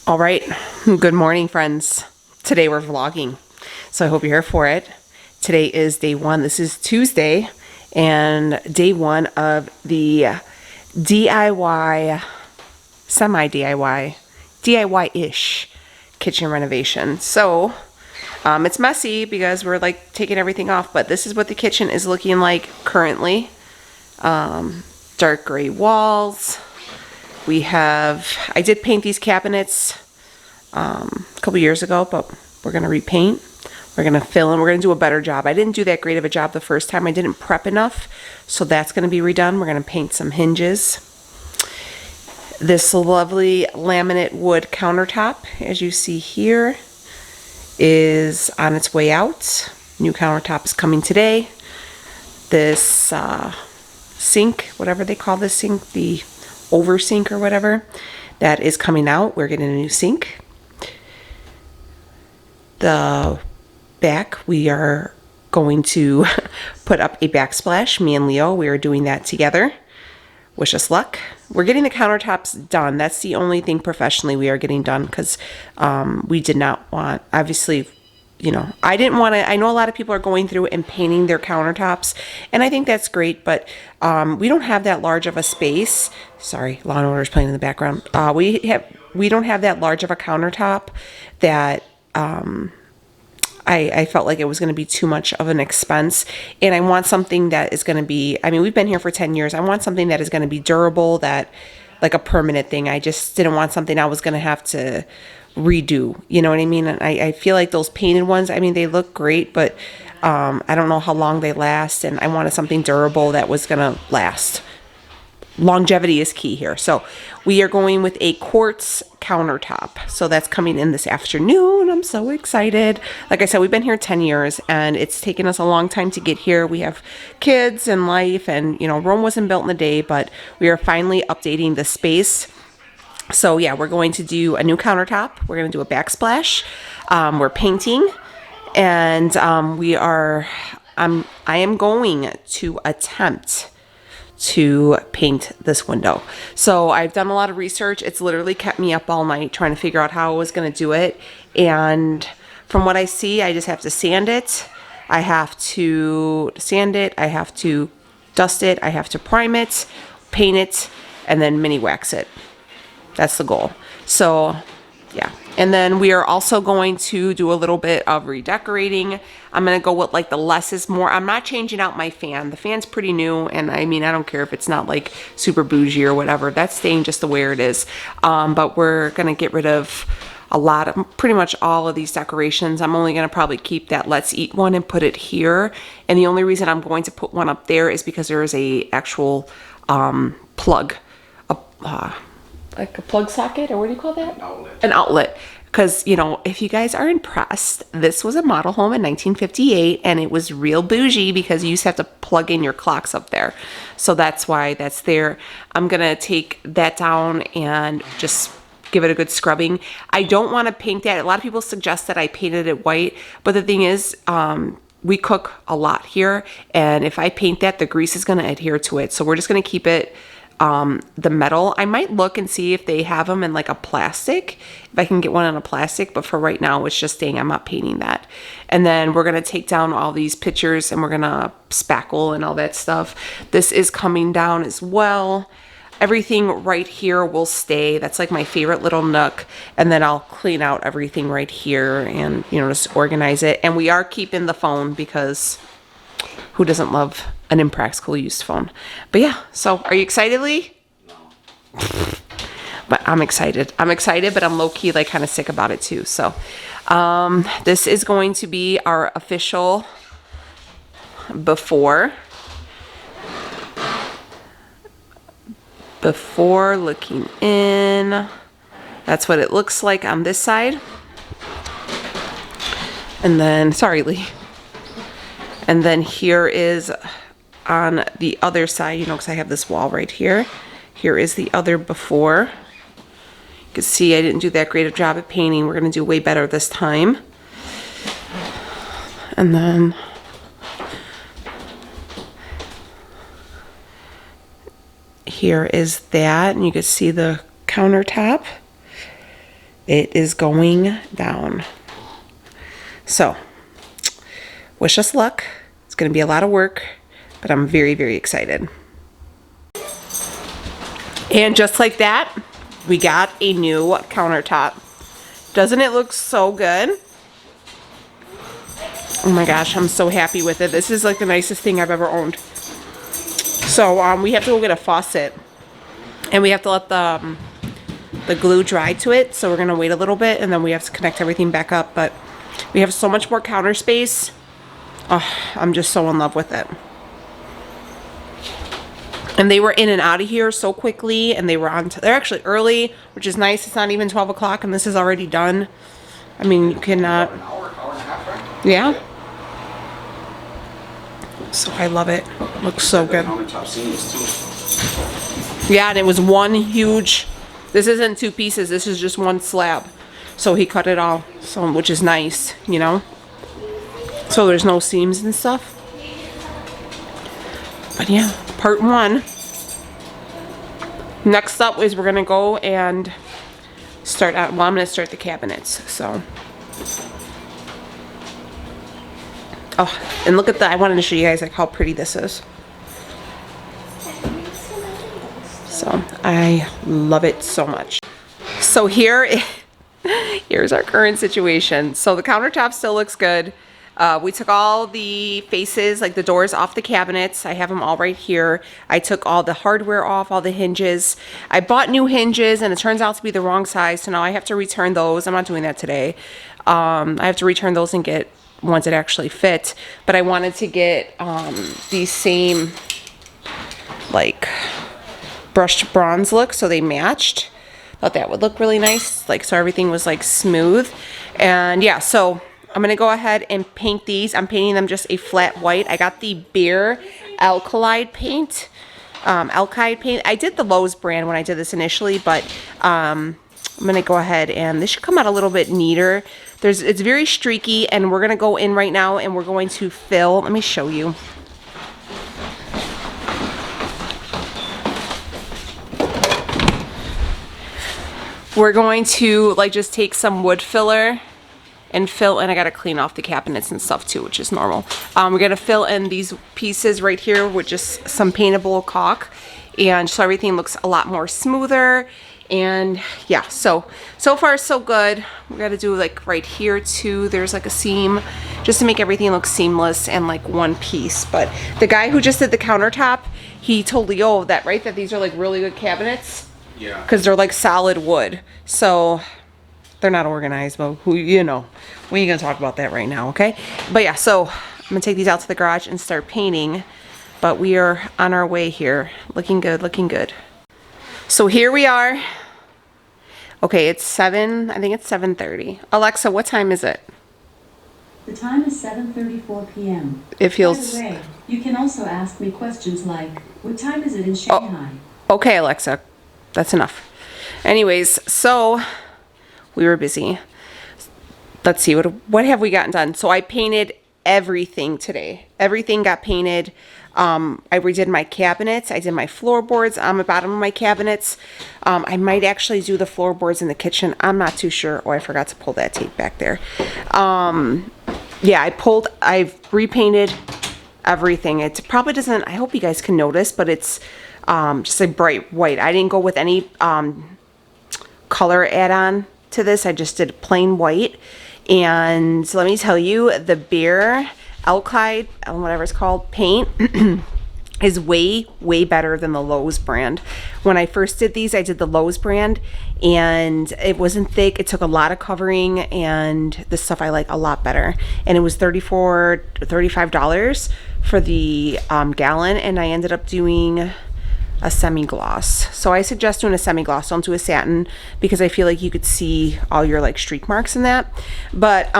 All right, good morning, friends. Today we're vlogging, so I hope you're here for it. Today is day one. This is Tuesday, and day one of the DIY, semi-DIY, DIY-ish kitchen renovation. So it's messy because we're like taking everything off, but this is what the kitchen is looking like currently. Dark gray walls. We have, I did paint these cabinets a couple years ago, but we're going to repaint. We're going to fill in. We're going to do a better job. I didn't do that great of a job the first time. I didn't prep enough, so that's going to be redone. We're going to paint some hinges. This lovely laminate wood countertop, as you see here, is on its way out. New countertop is coming today. This sink, whatever they call this sink, the over sink or whatever, that is coming out. We're getting a new sink. The back, we are going to put up a backsplash. Me and Leo, we are doing that together. Wish us luck. We're getting the countertops done. That's the only thing professionally we are getting done, because we did not want, obviously, you know, I didn't want to. I know a lot of people are going through and painting their countertops, and I think that's great, but we don't have that large of a space. Sorry, Law and Order is playing in the background. We don't have that large of a countertop that I felt like it was going to be too much of an expense, and I want something that is going to be, I mean, we've been here for 10 years. I want something that is going to be durable, that like a permanent thing. I just didn't want something I was going to have to redo, you know what I mean? And I feel like those painted ones, I mean, they look great, but I don't know how long they last, and I wanted something durable that was going to last. Longevity is key here. So we are going with a quartz countertop. So that's coming in this afternoon. I'm so excited. Like I said, we've been here 10 years, and it's taken us a long time to get here. We have kids and life, and you know, Rome wasn't built in a day, but we are finally updating the space. So yeah, we're going to do a new countertop. We're going to do a backsplash. We're painting, and I am going to attempt to paint this window. So I've done a lot of research. It's literally kept me up all night trying to figure out how I was going to do it. And from what I see, I just have to sand it. I have to sand it. I have to dust it. I have to prime it, paint it, and then mini wax it. That's the goal. So yeah. And then we are also going to do a little bit of redecorating. I'm going to go with like the less is more. I'm not changing out my fan. The fan's pretty new, and I mean, I don't care if it's not like super bougie or whatever. That's staying just the way it is. But we're going to get rid of a lot of, pretty much all of these decorations. I'm only going to probably keep that Let's Eat one and put it here. And the only reason I'm going to put one up there is because there is a actual plug, like a plug socket, or what do you call that? An outlet. An outlet. Because, you know, if you guys are impressed, this was a model home in 1958, and it was real bougie because you used to have to plug in your clocks up there. So that's why that's there. I'm going to take that down and just give it a good scrubbing. I don't want to paint that. A lot of people suggest that I painted it white, but the thing is, we cook a lot here, and if I paint that, the grease is going to adhere to it. So we're just going to keep it the metal. I might look and see if they have them in like a plastic, if I can get one in a plastic, but for right now it's just staying. I'm not painting that. And then we're going to take down all these pictures, and we're going to spackle and all that stuff. This is coming down as well. Everything right here will stay. That's like my favorite little nook. And then I'll clean out everything right here and, you know, just organize it. And we are keeping the phone because who doesn't love an impractical used phone? But yeah, so are you excited, Lee? No. But I'm excited. I'm excited, but I'm low-key like kind of sick about it too. So this is going to be our official before looking in. That's what it looks like on this side. And then, sorry, Lee. And then here is on the other side, you know, because I have this wall right here. Here is the other before. You can see I didn't do that great a job at painting. We're going to do way better this time. And then here is that, and you can see the countertop. It is going down. So, wish us luck. It's going to be a lot of work, but I'm very, very excited. And just like that, we got a new countertop. Doesn't it look so good? Oh my gosh, I'm so happy with it. This is like the nicest thing I've ever owned. So we have to go get a faucet, and we have to let the glue dry to it. So we're gonna wait a little bit, and then we have to connect everything back up. But we have so much more counter space. Oh, I'm just so in love with it. And they were in and out of here so quickly, and they were they're actually early, which is nice. It's not even 12 o'clock, and this is already done. I mean, you cannot. An hour and a half, right? Yeah. So I love it. Looks so good. Countertop seamless too. Yeah, and it was one huge. This isn't two pieces. This is just one slab. So he cut it all, so which is nice, you know. So there's no seams and stuff. But yeah, part one. Next up is we're gonna go and start out. Well, I'm gonna start the cabinets. So. Oh, and look at that. I wanted to show you guys like how pretty this is. So I love it so much. So here's our current situation. So the countertop still looks good. We took all the faces, like the doors, off the cabinets. I have them all right here. I took all the hardware off, all the hinges. I bought new hinges, and it turns out to be the wrong size, so now I have to return those. I'm not doing that today. I have to return those and get ones that actually fit. But I wanted to get these same like brushed bronze look, so they matched. Thought that would look really nice, like so everything was like smooth. And yeah, so I'm gonna go ahead and paint these. I'm painting them just a flat white. I got the BEHR ALKYD paint. ALKYD paint. I did the Lowe's brand when I did this initially, but I'm gonna go ahead and this should come out a little bit neater. It's very streaky, and we're gonna go in right now and we're going to fill. Let me show you. We're going to like just take some wood filler and fill, and I gotta clean off the cabinets and stuff too, which is normal. We're gonna fill in these pieces right here with just some paintable caulk, and so everything looks a lot more smoother. And yeah, so far so good. We gotta do like right here too. There's like a seam just to make everything look seamless and like one piece. But the guy who just did the countertop, he told Leo that these are like really good cabinets. Yeah. Because they're like solid wood. So they're not organized, but we ain't gonna talk about that right now, okay? But yeah, so I'm gonna take these out to the garage and start painting. But we are on our way here. Looking good, looking good. So here we are. Okay, it's 7, I think it's 7:30. Alexa, what time is it? The time is 7:34 p.m. It feels... By the way, you can also ask me questions like, what time is it in Shanghai? Oh, okay, Alexa. That's enough. Anyways, so we were busy. Let's see, what have we gotten done? So I painted everything today. Everything got painted. I redid my cabinets. I did my floorboards on the bottom of my cabinets. I might actually do the floorboards in the kitchen. I'm not too sure. Oh, I forgot to pull that tape back there. Yeah, I've repainted everything. It probably doesn't, I hope you guys can notice, but it's just a bright white. I didn't go with any color add-on to this. I just did plain white. And let me tell you, the BEHR ALKYD, whatever it's called, paint is way better than the Lowe's brand. When I first did these, I did the Lowe's brand, and it wasn't thick. It took a lot of covering, and this stuff I like a lot better. And it was $35 for the gallon, and I ended up doing a semi-gloss. So I suggest doing a semi-gloss. Don't do a satin, because I feel like you could see all your like streak marks in that. But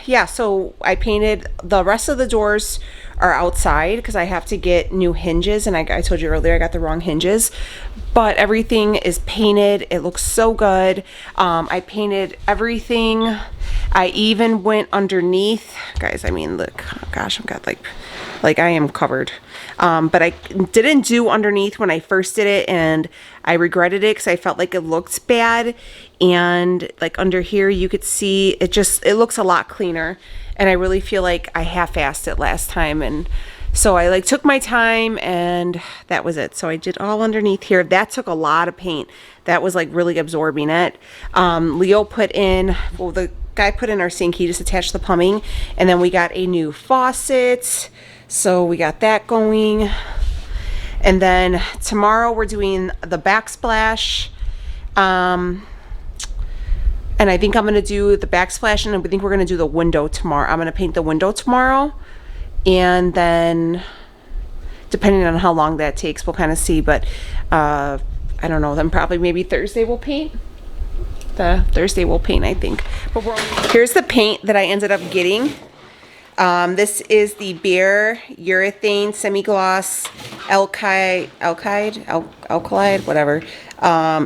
yeah, so I painted the rest of the doors are outside because I have to get new hinges, and I told you earlier I got the wrong hinges, but everything is painted. It looks so good. I painted everything. I even went underneath, guys. I mean, look, oh gosh, I've got like I am covered. But I didn't do underneath when I first did it, and I regretted it because I felt like it looked bad. and like under here you could see it looks a lot cleaner, and I really feel like I half-assed it last time, and so I like took my time and that was it. So I did all underneath here. That took a lot of paint. That was like really absorbing it. Leo put in, well, the guy put in our sink, he just attached the plumbing, and then we got a new faucet, so we got that going. And then tomorrow we're doing the backsplash, and I think I'm gonna do the backsplash, and I think we're gonna do the window tomorrow. I'm gonna paint the window tomorrow, and then depending on how long that takes, we'll kind of see. But I don't know, then probably maybe Thursday we'll paint. Thursday we'll paint, I think. But here's the paint that I ended up getting. This is the BEHR urethane semi-gloss ALKYD, whatever,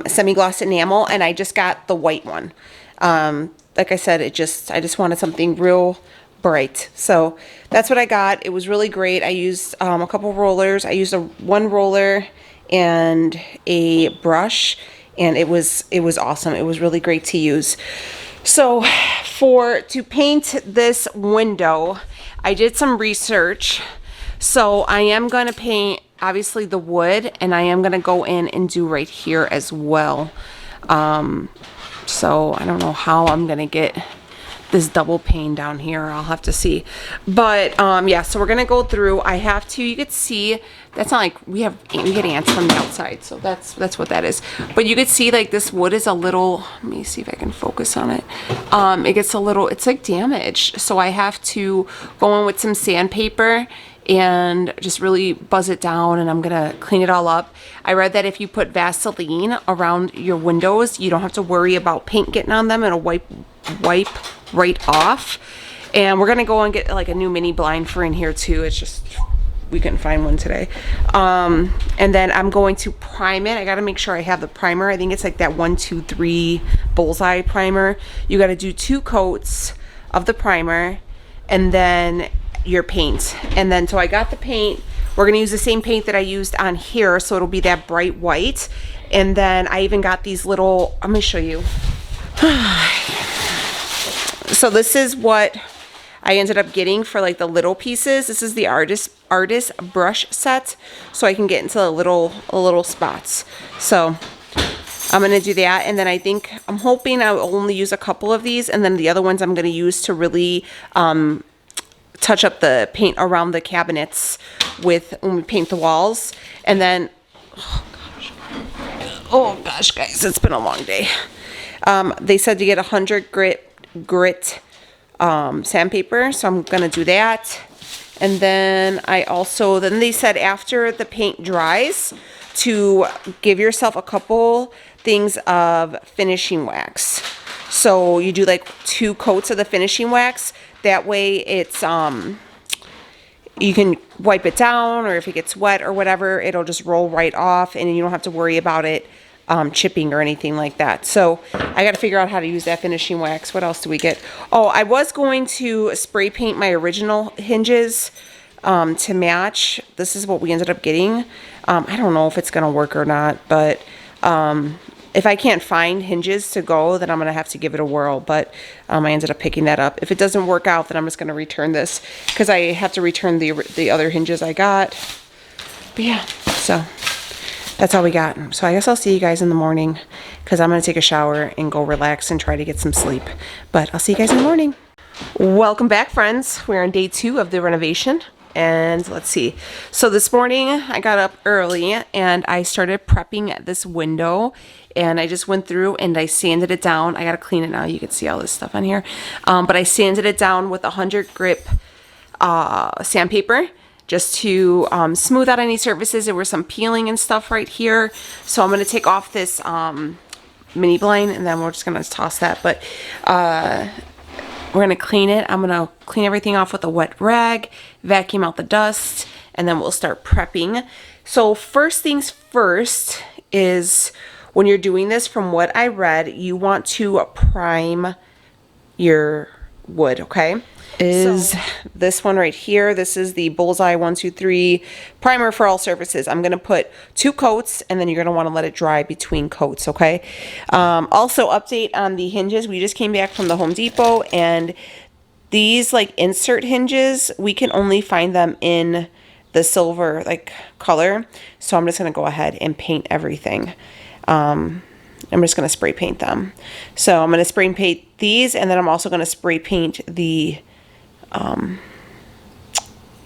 semi-gloss enamel, and I just got the white one. Like I said, I just wanted something real bright, so that's what I got. It was really great. I used a couple rollers. I used one roller and a brush, and it was awesome. It was really great to use. So to paint this window, I did some research. So I am going to paint obviously the wood, and I am going to go in and do right here as well. So I don't know how I'm going to get this double pane down here. I'll have to see. But yeah, so we're going to go through. I have to, you could see, that's not like we get ants from the outside, so that's what that is. But you could see like this wood is a little, let me see if I can focus on it. It gets a little, it's like damaged, so I have to go in with some sandpaper and just really buzz it down, and I'm gonna clean it all up. I read that if you put Vaseline around your windows, you don't have to worry about paint getting on them. It'll wipe right off. And we're gonna go and get like a new mini blind for in here too. It's just we couldn't find one today. And then I'm going to prime it. I gotta make sure I have the primer. I think it's like that 1, 2, 3 bullseye primer. You gotta do 2 coats of the primer and then your paint. And then so I got the paint. We're gonna use the same paint that I used on here, so it'll be that bright white. And then I even got these little, I'm gonna show you. So this is what I ended up getting for like the little pieces. This is the artist brush set, so I can get into the little spots. So I'm gonna do that, and then I'm hoping I'll only use a couple of these, and then the other ones I'm gonna use to really touch up the paint around the cabinets when we paint the walls. And then oh gosh guys, it's been a long day. They said to get 100 grit sandpaper, so I'm gonna do that. And then then they said after the paint dries to give yourself a couple things of finishing wax. So you do like 2 coats of the finishing wax. That way it's you can wipe it down, or if it gets wet or whatever, it'll just roll right off, and you don't have to worry about it chipping or anything like that. So I got to figure out how to use that finishing wax. What else do we get? Oh, I was going to spray paint my original hinges to match. This is what we ended up getting. I don't know if it's gonna work or not, but if I can't find hinges to go, then I'm gonna have to give it a whirl. But I ended up picking that up. If it doesn't work out, then I'm just gonna return this, because I have to return the other hinges I got. But yeah, so that's all we got. So I guess I'll see you guys in the morning, because I'm going to take a shower and go relax and try to get some sleep. But I'll see you guys in the morning. Welcome back, friends. We're on day 2 of the renovation. And let's see. So this morning I got up early and I started prepping this window. And I just went through and I sanded it down. I got to clean it now. You can see all this stuff on here. But I sanded it down with 100 grip sandpaper, just to smooth out any surfaces. There was some peeling and stuff right here. So I'm going to take off this mini blind, and then we're just going to toss that. But we're going to clean it. I'm going to clean everything off with a wet rag, vacuum out the dust, and then we'll start prepping. So first things first is, when you're doing this, from what I read, you want to prime your wood, okay? Is this one right here. This is the Bullseye 123 primer for all surfaces. I'm gonna put 2 coats, and then you're gonna want to let it dry between coats, okay? Also, update on the hinges. We just came back from the Home Depot, and these like insert hinges, we can only find them in the silver like color. So I'm just gonna go ahead and paint everything. I'm just gonna spray paint them. So I'm gonna spray paint these, and then I'm also gonna spray paint the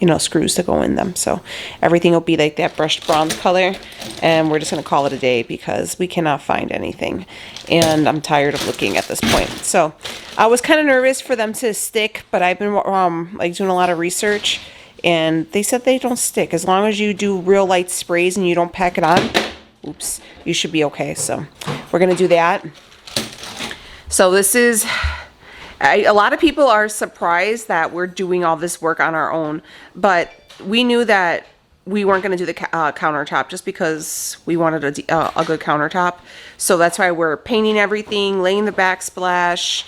you know, screws to go in them. So everything will be like that brushed bronze color, and we're just gonna call it a day because we cannot find anything, and I'm tired of looking at this point. So I was kind of nervous for them to stick, but I've been like doing a lot of research, and they said they don't stick as long as you do real light sprays and you don't pack it on. Oops, you should be okay. So we're gonna do that. So this is, a lot of people are surprised that we're doing all this work on our own, but we knew that we weren't going to do the countertop just because we wanted a good countertop. So that's why we're painting everything, laying the backsplash,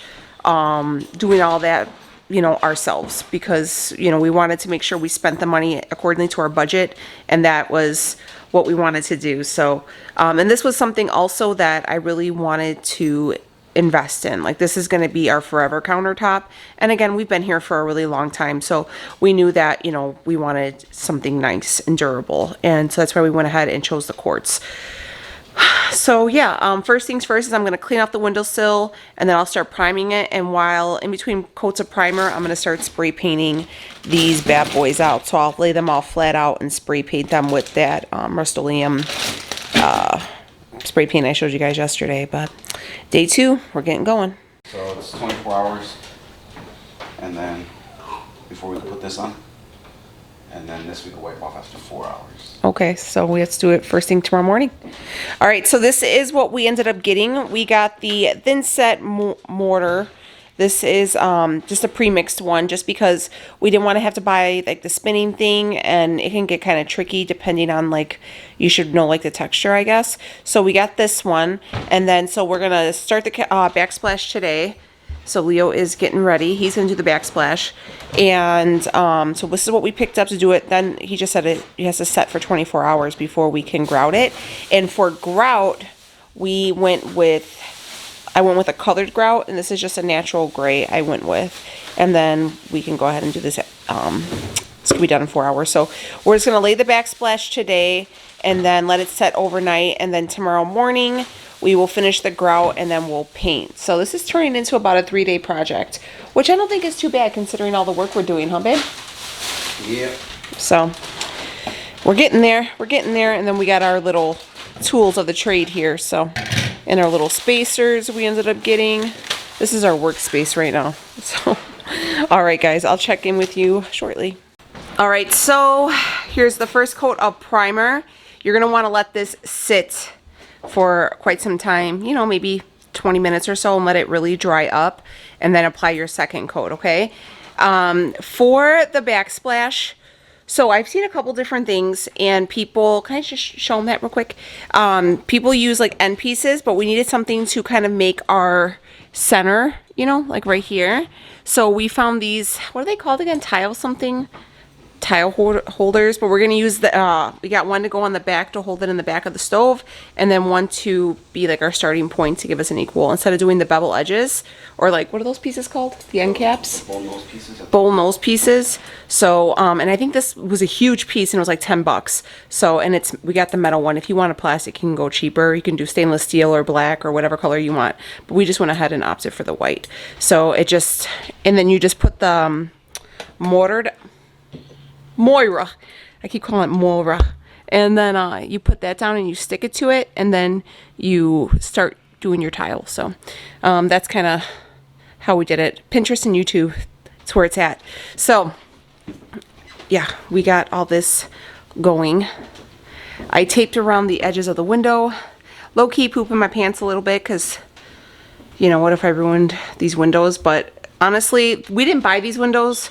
doing all that, you know, ourselves, because, you know, we wanted to make sure we spent the money accordingly to our budget, and that was what we wanted to do. So, and this was something also that I really wanted to invest in. Like, this is going to be our forever countertop, and again, we've been here for a really long time, so we knew that, you know, we wanted something nice and durable, and so that's why we went ahead and chose the quartz. So yeah, first things first is I'm going to clean off the windowsill, and then I'll start priming it, and while in between coats of primer, I'm going to start spray painting these bad boys out. So I'll lay them all flat out and spray paint them with that RUSTOLEUM spray paint I showed you guys yesterday. But day 2, we're getting going. So it's 24 hours, and then before we can put this on, and then this we can wipe off after 4 hours. Okay, so we have to do it first thing tomorrow morning. All right, so this is what we ended up getting. We got the thin set mortar. This is just a pre-mixed one, just because we didn't want to have to buy like the spinning thing, and it can get kind of tricky depending on, like, you should know like the texture, I guess. So we got this one, and then so we're gonna start the backsplash today. So Leo is getting ready. He's gonna do the backsplash, and so this is what we picked up to do it. Then he just said it has to set for 24 hours before we can grout it. And for grout, I went with a colored grout, and this is just a natural gray I went with. And then we can go ahead and do this. It's gonna be done in 4 hours. So we're just gonna lay the backsplash today, and then let it set overnight, and then tomorrow morning we will finish the grout, and then we'll paint. So this is turning into about a 3-day project, which I don't think is too bad considering all the work we're doing, huh, babe? Yeah. So we're getting there. We're getting there, and then we got our little tools of the trade here. So, and our little spacers we ended up getting. This is our workspace right now. So, all right, guys, I'll check in with you shortly. All right, so here's the first coat of primer. You're gonna want to let this sit for quite some time, you know, maybe 20 minutes or so, and let it really dry up, and then apply your second coat, okay? For the backsplash, so I've seen a couple different things, and people, can I just show them that real quick? People use like end pieces, but we needed something to kind of make our center, you know, like right here. So we found these, what are they called again? Tile something? Tile holders, but we're going to use the, we got one to go on the back to hold it in the back of the stove, and then one to be like our starting point to give us an equal, instead of doing the bevel edges, or like, what are those pieces called? The end caps? Bowl nose pieces. Bowl nose pieces. So, and I think this was a huge piece, and it was like 10 bucks. So, and we got the metal one. If you want a plastic, you can go cheaper. You can do stainless steel or black or whatever color you want. But we just went ahead and opted for the white. So it just, and then you just put the Moira. I keep calling it Moira. And then you put that down and you stick it to it, and then you start doing your tile. So that's kind of how we did it. Pinterest and YouTube, it's where it's at. So yeah, we got all this going. I taped around the edges of the window. Low-key pooping my pants a little bit because, you know, what if I ruined these windows? But honestly, we didn't buy these windows.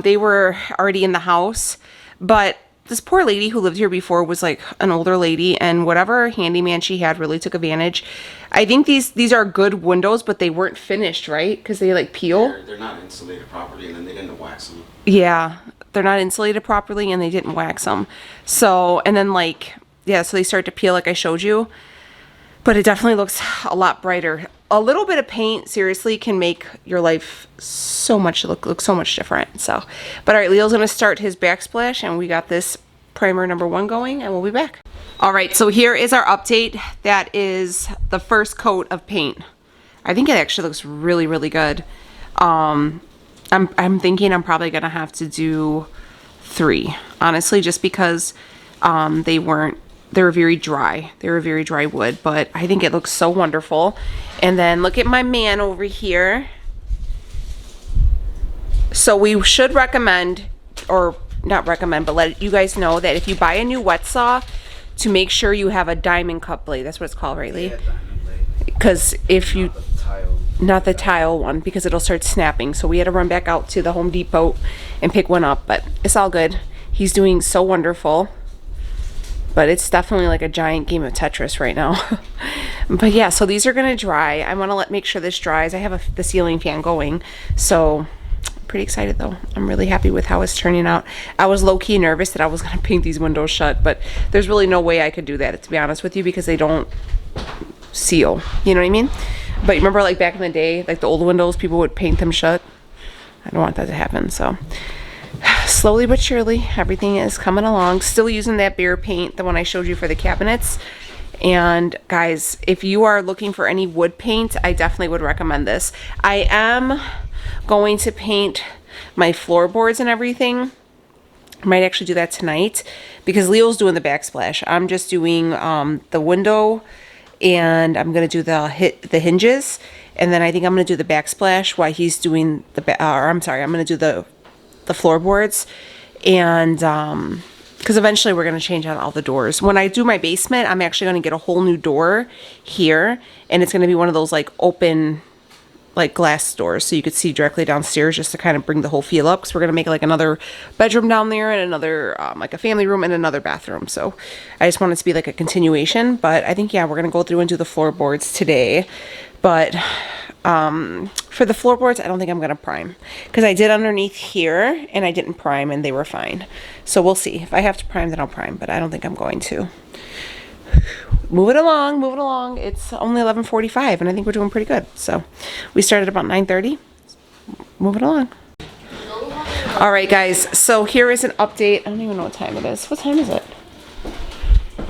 They were already in the house, but this poor lady who lived here before was like an older lady, and whatever handyman she had really took advantage. I think these are good windows, but they weren't finished, right? Because they like peel. They're not insulated properly, and then they didn't wax them. Yeah, they're not insulated properly, and they didn't wax them. So, and then like, yeah, so they start to peel like I showed you. But it definitely looks a lot brighter. A little bit of paint, seriously, can make your life so much look so much different. So, but all right, Leo's gonna start his backsplash, and we got this primer number 1 going, and we'll be back. All right, so here is our update. That is the first coat of paint. I think it actually looks really, really good. I'm thinking I'm probably gonna have to do 3, honestly, just because they were very dry. They were very dry wood, but I think it looks so wonderful. And then look at my man over here. So we should recommend, or not recommend, but let you guys know that if you buy a new wet saw, to make sure you have a diamond cut blade. That's what it's called, right, Lee? Yeah, diamond blade. Because if you, Not the tile. not the tile one, because it'll start snapping. So we had to run back out to the Home Depot and pick one up, but it's all good. He's doing so wonderful. But it's definitely like a giant game of Tetris right now. But yeah, so these are gonna dry. I wanna make sure this dries. I have the ceiling fan going, so I'm pretty excited though. I'm really happy with how it's turning out. I was low-key nervous that I was gonna paint these windows shut, but there's really no way I could do that, to be honest with you, because they don't seal, you know what I mean? But remember, like back in the day, like the old windows, people would paint them shut. I don't want that to happen, so. Slowly but surely, everything is coming along. Still using that BEHR paint, the one I showed you for the cabinets. And guys, if you are looking for any wood paint, I definitely would recommend this. I am going to paint my floorboards and everything. I might actually do that tonight because Leo's doing the backsplash. I'm just doing the window, and I'm gonna do the hinges, and then I think I'm gonna do the backsplash while he's doing the I'm gonna do the floorboards, and because eventually we're going to change out all the doors. When I do my basement, I'm actually going to get a whole new door here, and it's going to be one of those like open like glass doors, so you could see directly downstairs, just to kind of bring the whole feel up, because we're going to make like another bedroom down there, and another like a family room, and another bathroom. So I just want it to be like a continuation. But I think, yeah, we're going to go through and do the floorboards today. But for the floorboards, I don't think I'm gonna prime, because I did underneath here and I didn't prime and they were fine. So we'll see. If I have to prime, then I'll prime, but I don't think I'm going to. Moving along. It's only 11:45 and I think we're doing pretty good. So we started about 9:30. Moving along. All right, guys. So here is an update. I don't even know what time it is. What time is it?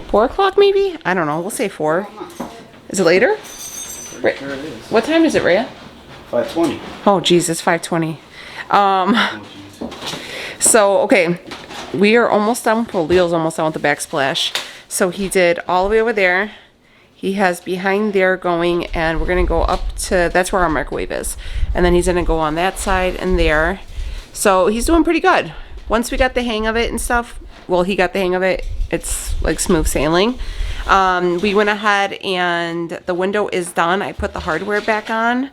4 o'clock maybe? I don't know. We'll say 4. Is it later? Sure it is. What time is it, Rhea? 5:20. Oh, Jesus, 5:20. Oh, geez. So, okay, we are almost done. Well, Leo's almost done with the backsplash. So he did all the way over there. He has behind there going, and we're going to go up to, that's where our microwave is. And then he's going to go on that side and there. So he's doing pretty good. Once we got the hang of it and stuff, well, he got the hang of it, it's like smooth sailing. We went ahead and the window is done. I put the hardware back on. I'm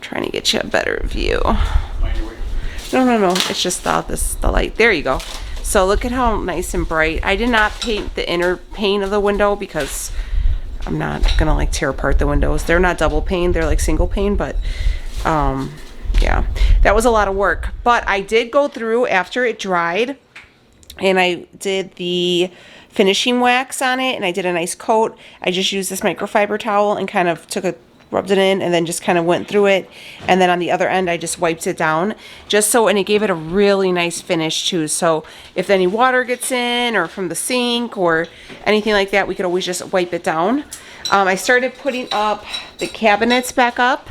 trying to get you a better view. No. It's just the light. There you go. So look at how nice and bright. I did not paint the inner pane of the window because I'm not gonna like tear apart the windows. They're not double pane, they're like single pane, but yeah, that was a lot of work. But I did go through after it dried, and I did the finishing wax on it, and I did a nice coat. I just used this microfiber towel and kind of rubbed it in, and then just kind of went through it. And then on the other end, I just wiped it down and it gave it a really nice finish too. So if any water gets in or from the sink or anything like that, we could always just wipe it down. I started putting up the cabinets back up.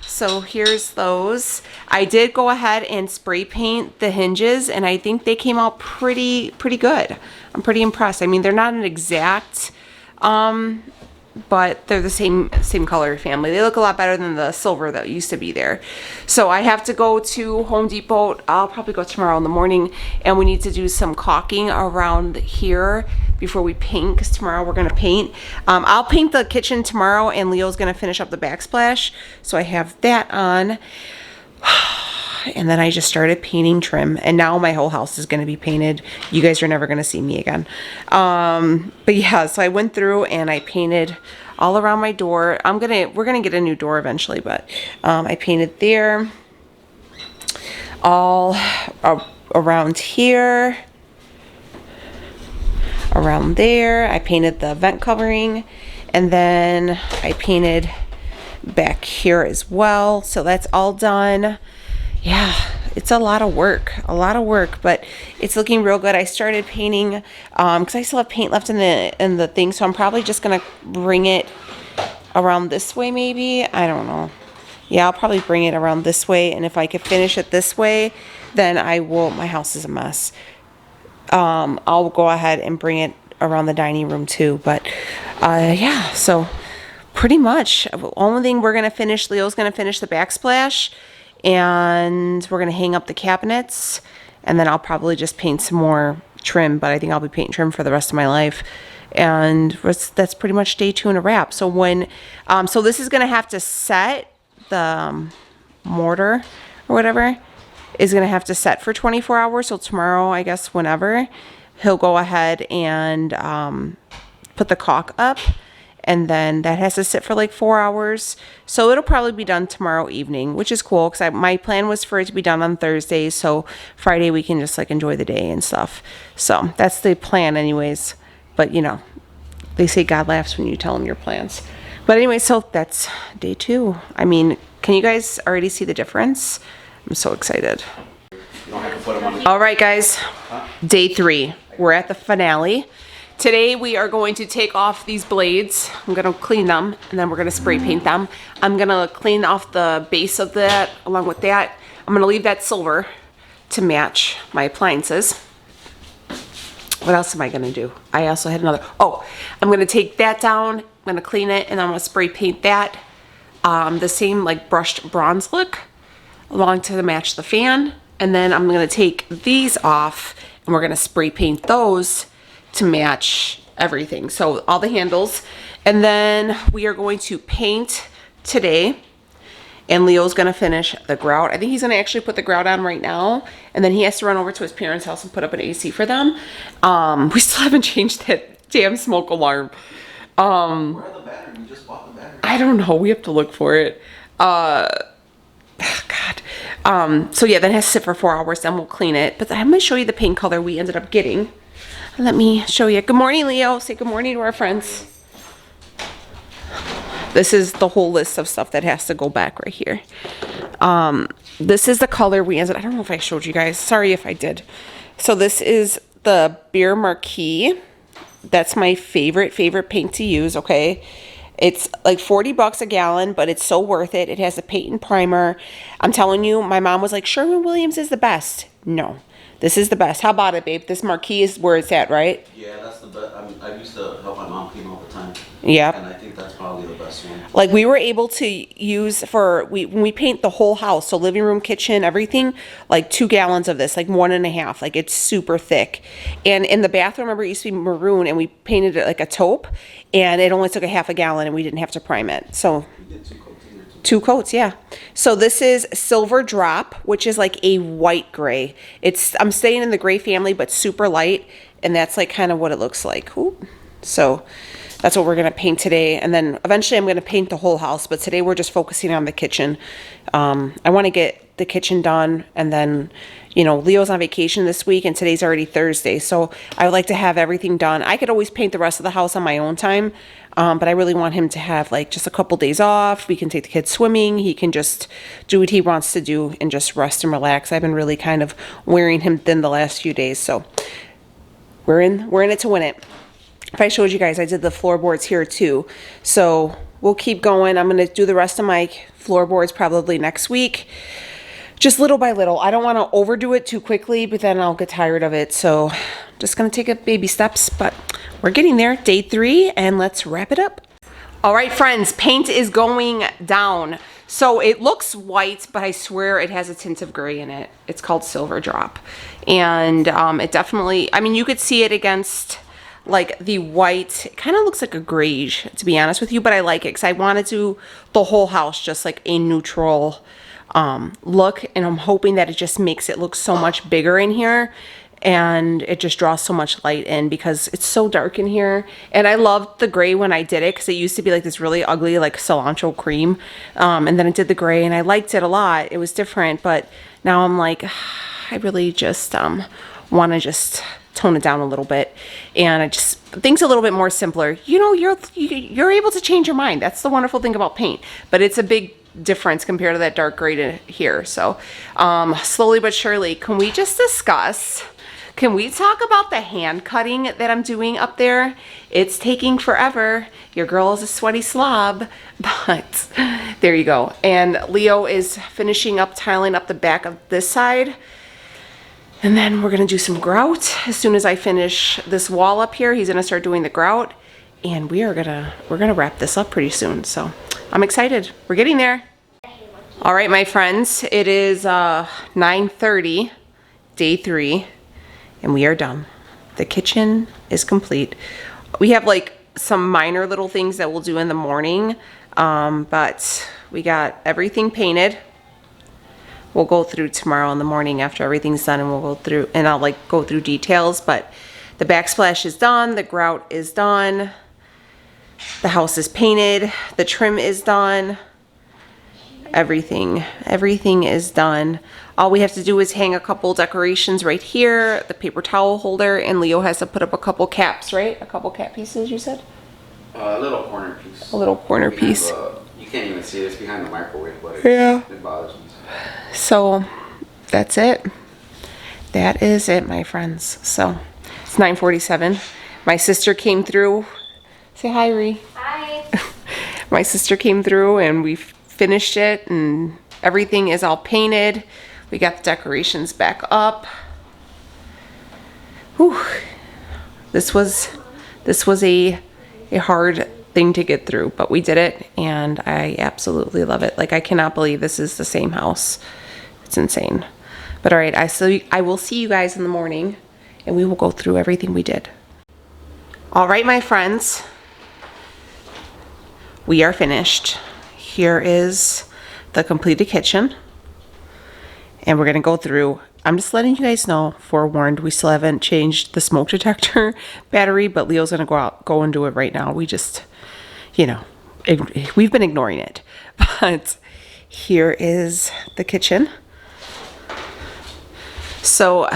So here's those. I did go ahead and spray paint the hinges, and I think they came out pretty good. I'm pretty impressed. I mean, they're not an exact, but they're the same color family. They look a lot better than the silver that used to be there. So I have to go to Home Depot. I'll probably go tomorrow in the morning, and we need to do some caulking around here before we paint, because tomorrow we're gonna paint. I'll paint the kitchen tomorrow, and Leo's gonna finish up the backsplash. So I have that on. and then I just started painting trim, and now my whole house is going to be painted. You guys are never going to see me again. But yeah, so I went through and I painted all around my door. We're gonna get a new door eventually, but I painted there, all around here, around there. I painted the vent covering, and then I painted back here as well. So that's all done. Yeah, it's a lot of work, but it's looking real good. I started painting because I still have paint left in the thing, so I'm probably just gonna bring it around this way, maybe. I don't know. Yeah, I'll probably bring it around this way, and if I could finish it this way, then I will. My house is a mess. I'll go ahead and bring it around the dining room too. But yeah, so pretty much only thing we're gonna finish, Leo's gonna finish the backsplash, and we're gonna hang up the cabinets, and then I'll probably just paint some more trim, but I think I'll be painting trim for the rest of my life. And that's pretty much day 2 in a wrap. So when so this is gonna have to set, the mortar or whatever is gonna have to set for 24 hours. So tomorrow, I guess, whenever, he'll go ahead and put the caulk up, and then that has to sit for like 4 hours. So it'll probably be done tomorrow evening, which is cool, because my plan was for it to be done on Thursday, so Friday we can just like enjoy the day and stuff. So that's the plan anyways. But you know, they say God laughs when you tell him your plans. But anyway, so that's day 2. I mean, can you guys already see the difference? I'm so excited. All right, guys, day 3. We're at the finale. Today we are going to take off these blades. I'm gonna clean them, and then we're gonna spray paint them. I'm gonna clean off the base of that. Along with that, I'm gonna leave that silver to match my appliances. What else am I gonna do? I also had another, oh, I'm gonna take that down, I'm gonna clean it, and I'm gonna spray paint that the same like brushed bronze look along to match the fan. And then I'm gonna take these off, and we're gonna spray paint those to match everything. So all the handles. And then we are going to paint today, and Leo's gonna finish the grout. I think he's gonna actually put the grout on right now, and then he has to run over to his parents' house and put up an AC for them. We still haven't changed that damn smoke alarm. Where are the batteries? You just bought the batteries. I don't know, we have to look for it. God. So yeah, that has to sit for 4 hours, then we'll clean it. But I'm gonna show you the paint color we ended up getting. Let me show you. Good morning, Leo. Say good morning to our friends. This is the whole list of stuff that has to go back right here. This is the color we ended. I don't know if I showed you guys. Sorry if I did. So this is the BEHR MARQUEE. That's my favorite paint to use, okay? It's like 40 bucks a gallon, but it's so worth it. It has a paint and primer. I'm telling you, my mom was like, Sherwin-Williams is the best. No, this is the best. How about it, babe? This MARQUEE is where it's at, right? Yeah, that's the best. I used to help my mom clean all the time. Yep. And I think that's probably the best one. Like we were able to use when we paint the whole house, so living room, kitchen, everything, like 2 gallons of this, like 1.5. Like it's super thick. And in the bathroom, remember, it used to be maroon, and we painted it like a taupe, and it only took a half a gallon, and we didn't have to prime it. So We did 2 coats in there too. 2 coats, yeah. So this is Silver Drop, which is like a white gray. I'm staying in the gray family, but super light, and that's like kind of what it looks like. Ooh. So that's what we're gonna paint today, and then eventually I'm gonna paint the whole house, but today we're just focusing on the kitchen. I wanna get the kitchen done, and then, you know, Leo's on vacation this week, and today's already Thursday, so I would like to have everything done. I could always paint the rest of the house on my own time, but I really want him to have like just a couple days off. We can take the kids swimming. He can just do what he wants to do and just rest and relax. I've been really kind of wearing him thin the last few days, so we're in it to win it. If I showed you guys, I did the floorboards here too. So we'll keep going. I'm going to do the rest of my floorboards probably next week. Just little by little. I don't want to overdo it too quickly, but then I'll get tired of it. So just going to take it baby steps, but we're getting there. Day 3, and let's wrap it up. All right, friends, paint is going down. So it looks white, but I swear it has a tint of gray in it. It's called Silver Drop. And it definitely, I mean, you could see it against like the white. It kind of looks like a grayish, to be honest with you, but I like it because I want to do the whole house just like a neutral look, and I'm hoping that it just makes it look so much bigger in here, and it just draws so much light in because it's so dark in here. And I loved the gray when I did it because it used to be like this really ugly like cilantro cream, and then I did the gray and I liked it a lot. It was different, but now I'm like, I really just want to just tone it down a little bit, and I just things a little bit more simpler. You know, you're able to change your mind. That's the wonderful thing about paint, but it's a big difference compared to that dark gray to here. So slowly but surely, can we just discuss, can we talk about the hand cutting that I'm doing up there? It's taking forever. Your girl is a sweaty slob, but there you go. And Leo is finishing up tiling up the back of this side. And then we're gonna do some grout. As soon as I finish this wall up here, he's gonna start doing the grout, and we're gonna wrap this up pretty soon. So I'm excited. We're getting there. All right, my friends, it is 9:30, day 3, and we are done. The kitchen is complete. We have like some minor little things that we'll do in the morning, but we got everything painted. We'll go through tomorrow in the morning after everything's done, and we'll go through, and I'll like go through details, but the backsplash is done, the grout is done, the house is painted, the trim is done, everything is done. All we have to do is hang a couple decorations right here, the paper towel holder, and Leo has to put up a couple caps, right? A couple cap pieces, you said? A little corner piece. A little corner piece. You can't even see it. It's behind the microwave, but it bothers me. So that's it. That is it, my friends. So it's 9:47. My sister came through. Say hi, Ree. Hi. My sister came through and we finished it, and everything is all painted. We got the decorations back up. Whew. This was a hard thing to get through, but we did it, and I absolutely love it. Like, I cannot believe this is the same house. It's insane. But all right, I will see you guys in the morning, and we will go through everything we did. All right, my friends, we are finished. Here is the completed kitchen, and we're gonna go through. I'm just letting you guys know, forewarned, we still haven't changed the smoke detector battery, but Leo's gonna go and do it right now. We just, you know, we've been ignoring it. But here is the kitchen. So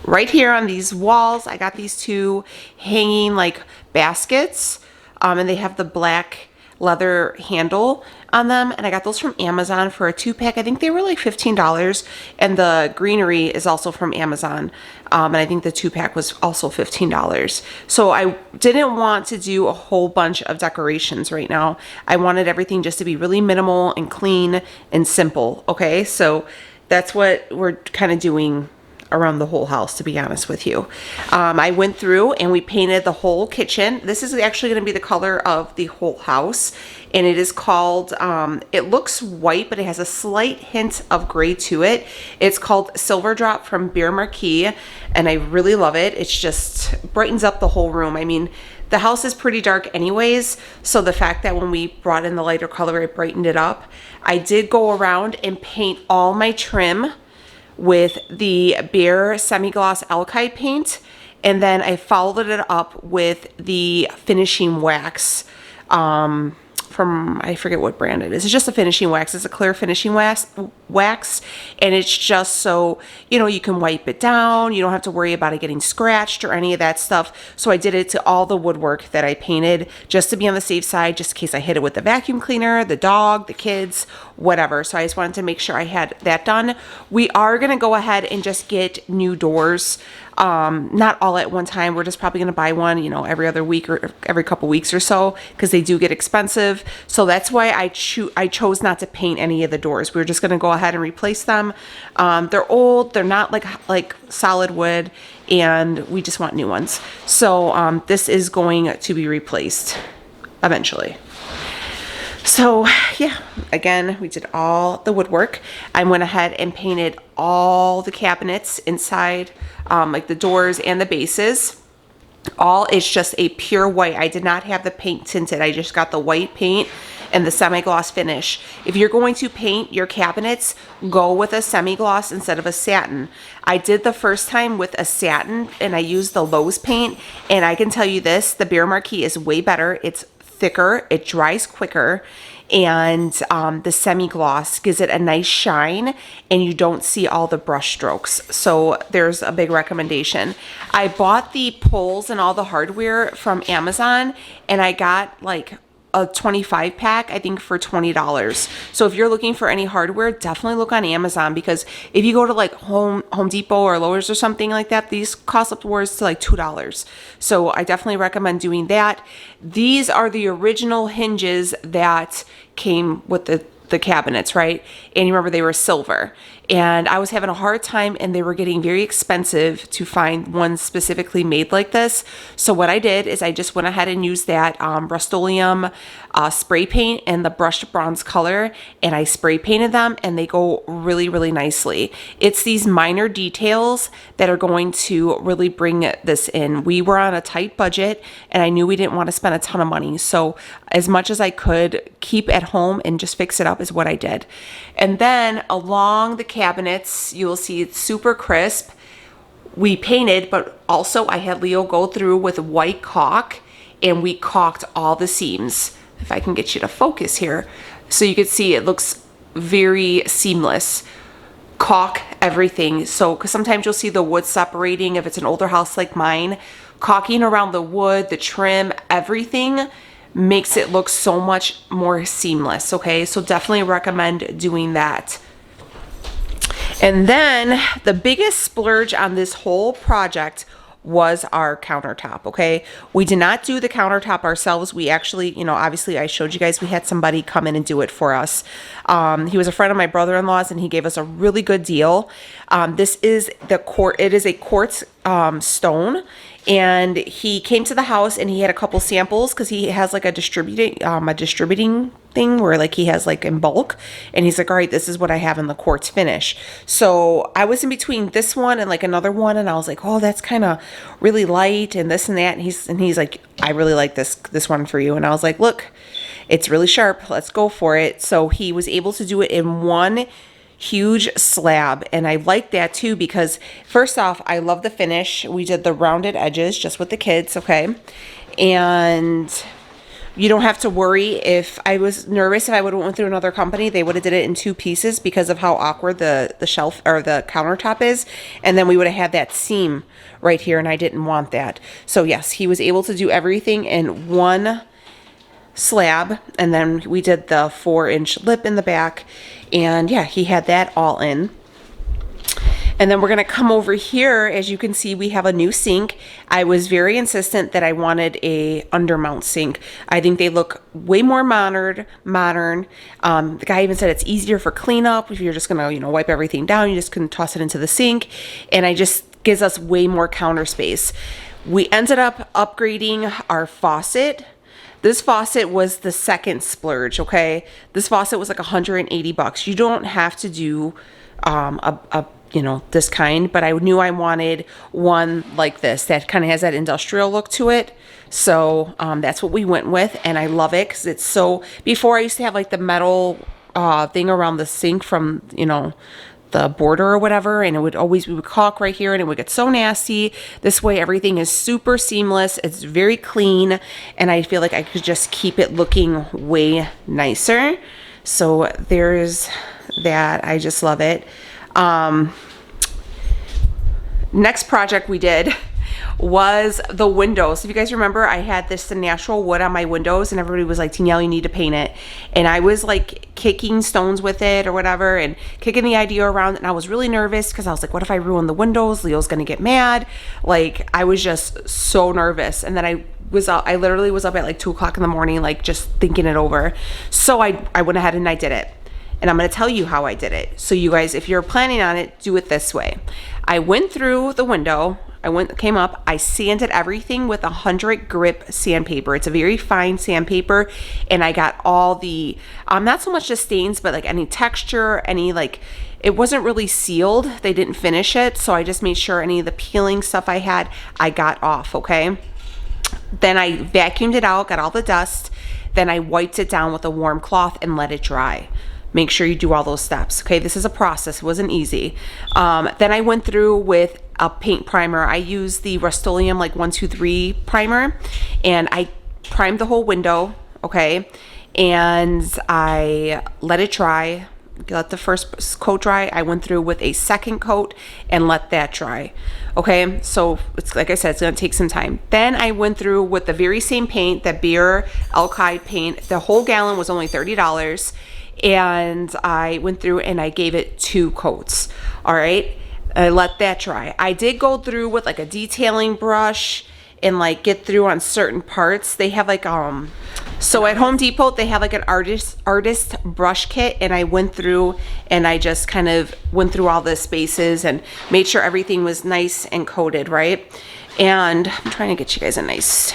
right here on these walls, I got these two hanging like baskets, and they have the black leather handle on them, and I got those from Amazon for a 2-pack. I think they were like $15, and the greenery is also from Amazon, and I think the 2-pack was also $15. So I didn't want to do a whole bunch of decorations right now. I wanted everything just to be really minimal and clean and simple. Okay, so that's what we're kind of doing around the whole house, to be honest with you. I went through and we painted the whole kitchen. This is actually going to be the color of the whole house, and it is called, it looks white, but it has a slight hint of gray to it. It's called Silver Drop from MARQUEE, and I really love it. It's just brightens up the whole room. I mean, the house is pretty dark anyways, so the fact that when we brought in the lighter color, it brightened it up. I did go around and paint all my trim with the BEHR semi-gloss ALKYD paint, and then I followed it up with the finishing wax from, I forget what brand it is. It's just a finishing wax. It's a clear finishing wax, and it's just so, you know, you can wipe it down. You don't have to worry about it getting scratched or any of that stuff. So I did it to all the woodwork that I painted, just to be on the safe side, just in case I hit it with the vacuum cleaner, the dog, the kids, whatever. So I just wanted to make sure I had that done. We are going to go ahead and just get new doors. Not all at one time. We're just probably going to buy one, you know, every other week or every couple weeks or so, because they do get expensive. So that's why I chose not to paint any of the doors. We're just going to go ahead and replace them. They're old. They're not like solid wood, and we just want new ones. So this is going to be replaced eventually. So yeah, again, we did all the woodwork. I went ahead and painted all the cabinets inside, like the doors and the bases. All it's just a pure white. I did not have the paint tinted. I just got the white paint and the semi-gloss finish. If you're going to paint your cabinets, go with a semi-gloss instead of a satin. I did the first time with a satin and I used the Lowe's paint, and I can tell you this, the BEHR MARQUEE is way better. It's thicker, it dries quicker, and the semi-gloss gives it a nice shine and you don't see all the brush strokes. So there's a big recommendation. I bought the poles and all the hardware from Amazon, and I got like a 25 pack, I think, for $20. So if you're looking for any hardware, definitely look on Amazon, because if you go to like Home Depot or Lowe's or something like that, these cost upwards to like $2. So I definitely recommend doing that. These are the original hinges that came with the cabinets, right? And you remember they were silver, and I was having a hard time, and they were getting very expensive to find ones specifically made like this. So what I did is I just went ahead and used that RUSTOLEUM spray paint and the brushed bronze color, and I spray painted them, and they go really, really nicely. It's these minor details that are going to really bring this in. We were on a tight budget, and I knew we didn't want to spend a ton of money. So as much as I could keep at home and just fix it up is what I did. And then along the cabinets, you'll see it's super crisp. We painted, but also I had Leo go through with white caulk, and we caulked all the seams. If I can get you to focus here, so you can see it looks very seamless. Caulk everything. So, because sometimes you'll see the wood separating if it's an older house like mine. Caulking around the wood, the trim, everything makes it look so much more seamless. Okay, so definitely recommend doing that. And then the biggest splurge on this whole project was our countertop. Okay, we did not do the countertop ourselves. We actually, you know, obviously I showed you guys we had somebody come in and do it for us. He was a friend of my brother-in-law's, and he gave us a really good deal. This is it is a quartz stone, and he came to the house and he had a couple samples, because he has like a distributing thing where like he has like in bulk, and he's like, all right, this is what I have in the quartz finish. So I was in between this one and like another one, and I was like, oh, that's kind of really light and this and that, and he's like, I really like this one for you. And I was like, look, it's really sharp, let's go for it. So he was able to do it in one huge slab, and I like that too, because first off, I love the finish. We did the rounded edges just with the kids, okay, and you don't have to worry. If I was nervous, if I would have went through another company, they would have did it in two pieces because of how awkward the shelf or the countertop is, and then we would have had that seam right here, and I didn't want that. So yes, he was able to do everything in one slab, and then we did the 4-inch lip in the back, and yeah, he had that all in. And then we're going to come over here. As you can see, we have a new sink. I was very insistent that I wanted a undermount sink. I think they look way more modern. The guy even said it's easier for cleanup. If you're just going to, you know, wipe everything down, you just can toss it into the sink, and it just gives us way more counter space. We ended up upgrading our faucet. This faucet was the second splurge, okay? This faucet was like $180. You don't have to do you know, this kind, but I knew I wanted one like this that kind of has that industrial look to it. So that's what we went with, and I love it because it's so, before I used to have like the metal thing around the sink from, you know, the border or whatever, and we would caulk right here, and it would get so nasty. This way everything is super seamless, it's very clean, and I feel like I could just keep it looking way nicer. So there's that. I just love it. Next project we did was the windows. If you guys remember, I had this natural wood on my windows, and everybody was like, Danielle, you need to paint it. And I was like kicking stones with it or whatever, and kicking the idea around, and I was really nervous because I was like, what if I ruin the windows? Leo's gonna get mad. Like, I was just so nervous. And then I literally was up at like 2 o'clock in the morning, like just thinking it over. So I went ahead and I did it. And I'm going to tell you how I did it. So you guys, if you're planning on it, do it this way. I went through the window, came up, I sanded everything with 100 grip sandpaper. It's a very fine sandpaper, and I got all the, not so much the stains, but like any texture, any like, it wasn't really sealed. They didn't finish it. So I just made sure any of the peeling stuff I had, I got off, okay? Then I vacuumed it out, got all the dust. Then I wiped it down with a warm cloth and let it dry. Make sure you do all those steps. Okay, this is a process. It wasn't easy. Then I went through with a paint primer. I used the Rust-Oleum like 123 primer, and I primed the whole window. Okay, and I let it dry. Let the first coat dry. I went through with a second coat and let that dry. Okay, so it's like I said, it's gonna take some time. Then I went through with the very same paint, that BEHR ALKYD paint. The whole gallon was only $30, and I went through and I gave it 2 coats. All right, I let that dry. I did go through with like a detailing brush and like get through on certain parts. They have like so at Home Depot they have like an artist brush kit, and I went through and I just kind of went through all the spaces and made sure everything was nice and coated, right? And I'm trying to get you guys a nice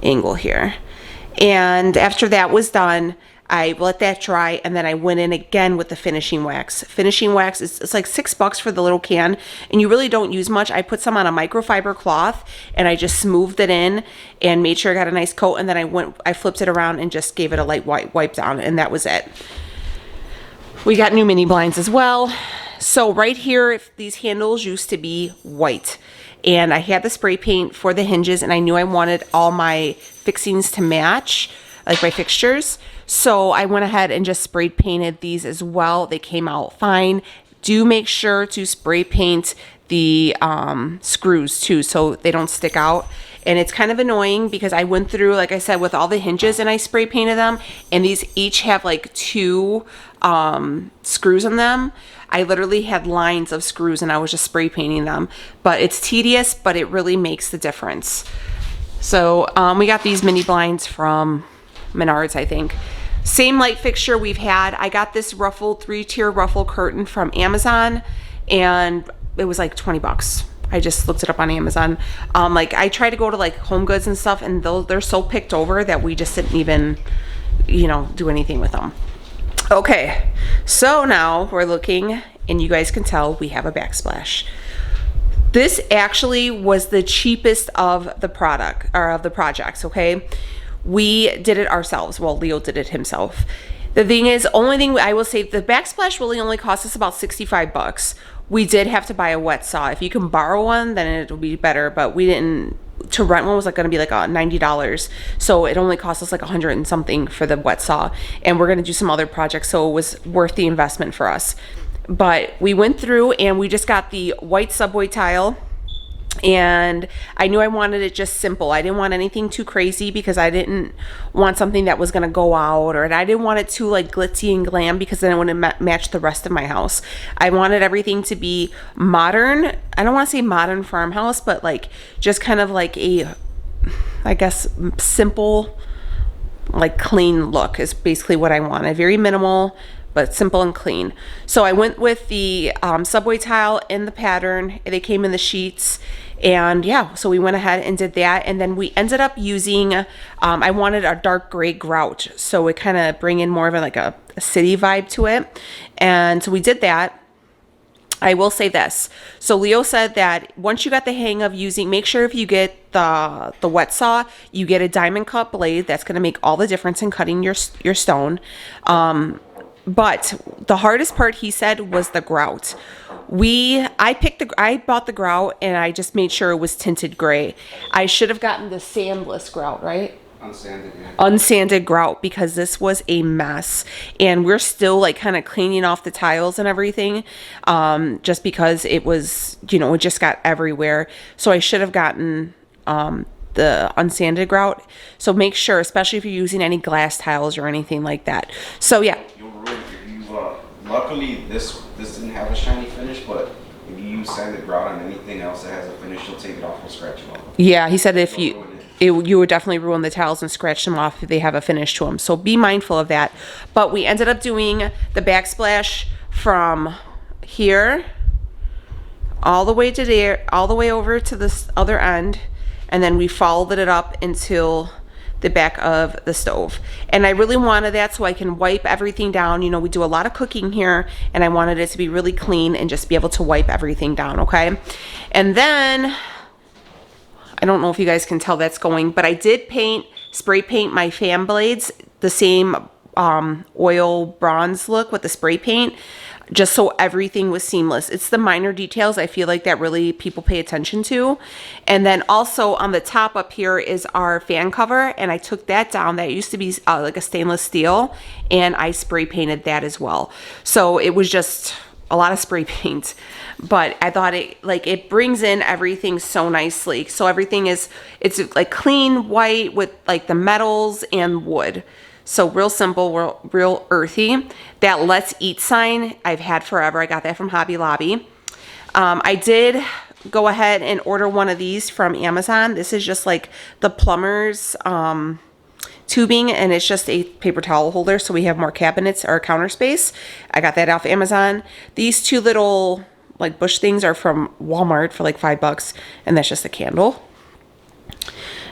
angle here. And after that was done, I let that dry, and then I went in again with the finishing wax. Finishing wax is, it's like $6 for the little can, and you really don't use much. I put some on a microfiber cloth, and I just smoothed it in and made sure I got a nice coat, and then I flipped it around and just gave it a light wipe down, and that was it. We got new mini blinds as well. So right here, these handles used to be white, and I had the spray paint for the hinges, and I knew I wanted all my fixings to match, like my fixtures. So I went ahead and just spray painted these as well. They came out fine. Do make sure to spray paint the screws too, so they don't stick out. And it's kind of annoying because I went through, like I said, with all the hinges, and I spray painted them, and these each have like 2 screws in them. I literally had lines of screws, and I was just spray painting them. But it's tedious, but it really makes the difference. So we got these mini blinds from Menards, I think. Same light fixture we've had. I got this ruffled 3-tier ruffle curtain from Amazon, and it was like 20 bucks. I just looked it up on Amazon. Like I tried to go to like Home Goods and stuff, and they're so picked over that we just didn't even, you know, do anything with them. Okay, so now we're looking, and you guys can tell we have a backsplash. This actually was the cheapest of the product, or of the projects, okay? We did it ourselves. Well, Leo did it himself. The thing is, only thing I will say, the backsplash really only cost us about 65 bucks. We did have to buy a wet saw. If you can borrow one, then it'll be better, but we didn't. To rent one was like going to be like $90. So it only cost us like 100 and something for the wet saw. And we're going to do some other projects, so it was worth the investment for us. But we went through and we just got the white subway tile, and I knew I wanted it just simple. I didn't want anything too crazy because I didn't want something that was going to go out, or I didn't want it too like glitzy and glam because then it wouldn't match the rest of my house. I wanted everything to be modern. I don't want to say modern farmhouse, but like just kind of like a, I guess, simple, like clean look is basically what I wanted. Very minimal, but simple and clean. So I went with the subway tile in the pattern. They came in the sheets, and yeah, so we went ahead and did that. And then we ended up using, I wanted a dark gray grout, so it kind of bring in more of like a city vibe to it. And so we did that. I will say this. So Leo said that once you got the hang of using, make sure if you get the wet saw, you get a diamond cut blade. That's going to make all the difference in cutting your stone. But the hardest part, he said, was the grout. I bought the grout, and I just made sure it was tinted gray. I should have gotten the sandless grout, right? Unsanded, yeah. Unsanded grout, because this was a mess, and we're still like kind of cleaning off the tiles and everything, just because it was, you know, it just got everywhere. So I should have gotten the unsanded grout. So make sure, especially if you're using any glass tiles or anything like that. So yeah. Luckily, this didn't have a shiny finish, but if you use sanded grout on anything else that has a finish, you'll take it off and scratch it off. Yeah, he said if you would definitely ruin the tiles and scratch them off if they have a finish to them. So be mindful of that. But we ended up doing the backsplash from here all the way to there, all the way over to this other end, and then we followed it up until the back of the stove. And I really wanted that so I can wipe everything down. You know, we do a lot of cooking here, and I wanted it to be really clean and just be able to wipe everything down, okay? And then I don't know if you guys can tell that's going, but I did spray paint my fan blades the same oil bronze look with the spray paint, just so everything was seamless. It's the minor details I feel like that really people pay attention to. And then also on the top up here is our fan cover, and I took that down. That used to be like a stainless steel, and I spray painted that as well. So it was just a lot of spray paint, but I thought it brings in everything so nicely. So everything it's like clean white with like the metals and wood. So real simple, real earthy. That Let's Eat sign I've had forever. I got that from Hobby Lobby. I did go ahead and order one of these from Amazon. This is just like the plumber's tubing, and it's just a paper towel holder, so we have more cabinets or counter space. I got that off Amazon. These two little like bush things are from Walmart for like $5, and that's just a candle.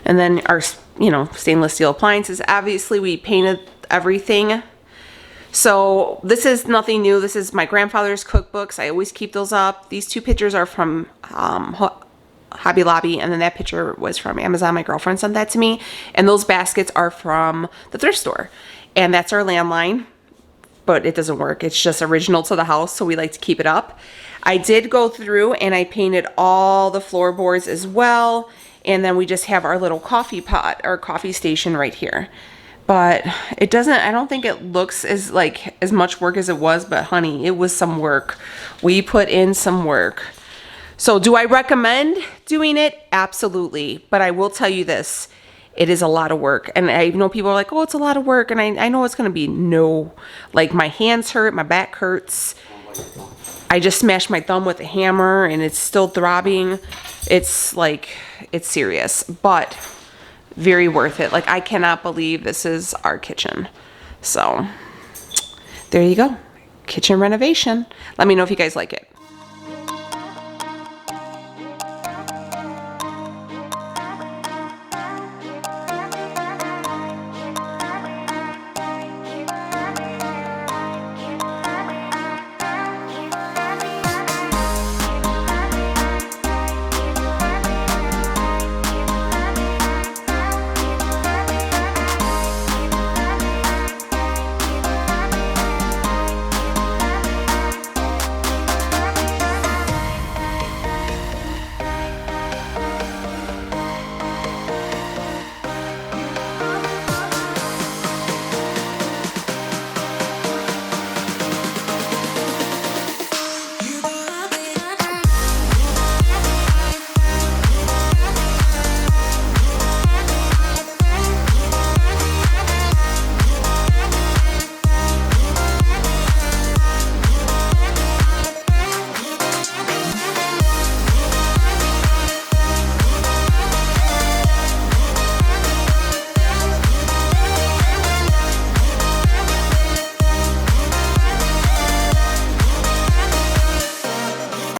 And then our, stainless steel appliances. Obviously, we painted everything. So this is nothing new. This is my grandfather's cookbooks. I always keep those up. These two pictures are from Hobby Lobby, and then that picture was from Amazon. My girlfriend sent that to me. And those baskets are from the thrift store. And that's our landline, but it doesn't work. It's just original to the house, so we like to keep it up. I did go through and I painted all the floorboards as well. And then we just have our little coffee pot or coffee station right here. But it doesn't, I don't think it looks as much work as it was, but honey, it was some work. We put in some work. So do I recommend doing it? Absolutely. But I will tell you this, it is a lot of work. And I know people are like, oh, it's a lot of work. And I know it's going to be like my hands hurt, my back hurts. I just smashed my thumb with a hammer and it's still throbbing. It's serious, but very worth it. Like, I cannot believe this is our kitchen. So there you go. Kitchen renovation. Let me know if you guys like it.